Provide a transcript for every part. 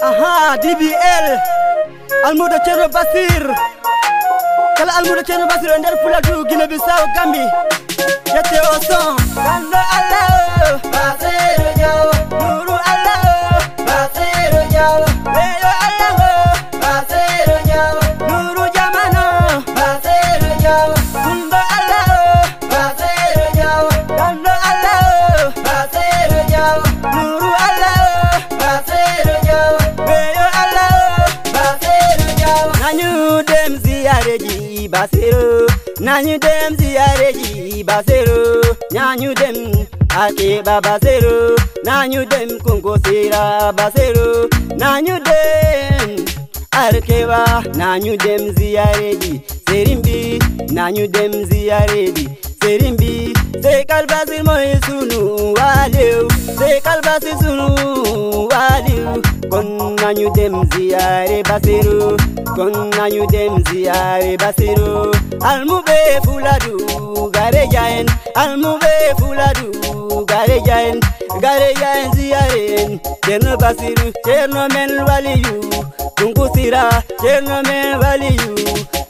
Aha, DBL Almuda Cerno Basir. Kala Almuda Cerno Basir nder Fuladu Guinée Bissau Gambie. Jette au son Kando Allah Basiru Jaw Nuru Allah Basiru Jaw Leyo Allah Basiru Jaw Nuru Jamano Basiru Jaw Kundo Allah Basiru Jaw Kando Allah Basiru Jaw Nuru Allah Basiru Jaw Leyo Allah Basiru Jaw Nanyu dem ziyareji Basiru Nanyu dem ziyareji Basiru Nanyu dem akeba Basiru Nanyu dem kunkosira Basiru Nanyu dem arkeba Nanyu dem ziyareji Serimbi Nanyu dem ziyareji Serimbi Sekal Basir moy sunu waliw Sekal Basir sunu waliw Kon nanyu dem ziyare Basiru Kon nanyu dem ziyare Basiru Almube Fuladu garejaen Almube Fuladu garejaen Garejaen ziyaren Cerno Basiru Cerno men waliyu Tunkusira Cerno men waliyu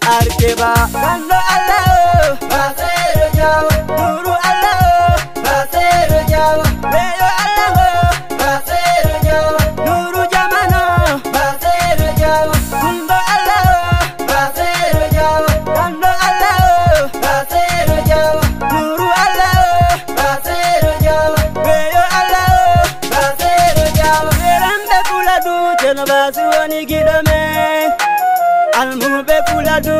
Arkeba Kando Allah Basiru Jaw Nuru Allah Basiru Jaw Leyo Allah Basiru Jaw Nuru Jamano Basiru Jaw Kundo Allah Basiru Jaw Kando Allah Basiru Jaw Nuru Allah Basiru Jaw Leyo Allah Basiru Jaw Serembe Fuladu Cerno Basiru woni gidome Almube Fuladu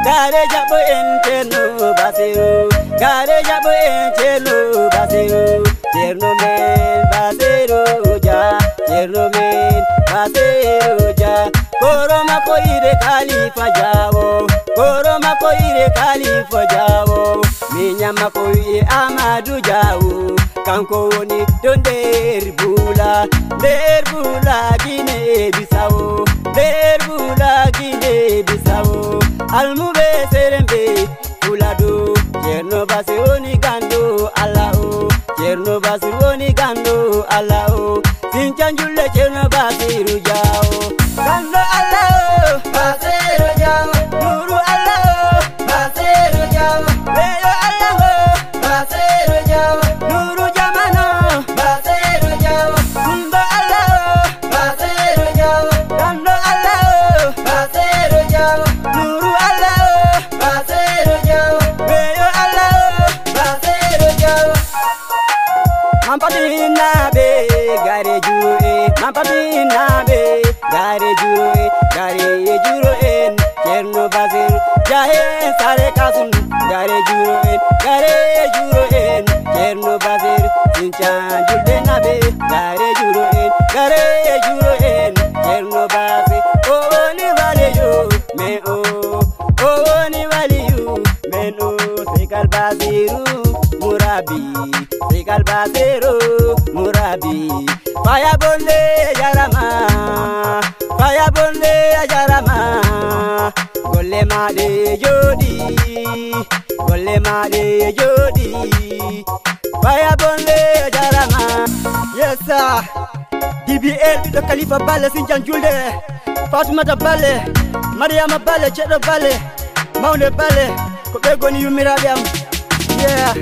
Gare jabo en Cerno Basiru Gare jabo en Cerno Basiru Cerno men Basiru ja Cerno men Basiru ja Koroma ko ire Khalifa Jawo Koroma ko ire Khalifa Jawo Minyama ko ire Amadou Jawo Kanko woni don der bula Guinée Bissau Der bula Guinée Bissau Almube serembe Fuladu Cerno Basiru woni gando Allah o Cerno Basiru woni gando Allah o Sinjanjulle Cerno Basiru Jaw Gando Allah Basiru Jaw Nuru Allah Basiru Jaw Leyo Allah Basiru Jaw Nuru Jamano Basiru Jaw Kundo Allah Basiru Jaw Gando Allah Basiru Jaw Nuru Allah Basiru Jaw Leyo Allah Basiru Jaw Mampatina be gare juro e Mampatina be gare juro e Gare juro en Cerno Basiru jahe sare kasun Gare juro en Cerno Basiru Sinchan julde nabe Gare juro en Cerno Basiru Oh ni vale yo men oh ni vale you men oh Sekal Basiru Murabi Sekal Basiru Murabi Faya bonde jarama Faya bonde jarama Golle made jodi Golle made jodi Faya bonde jarama Yes sir DBL de Khalifa Bale Sinjan Julde Fatoumata Bale Mariama Bale Chedo Bale Maunde Bale Ko be goni yumirabe am yeah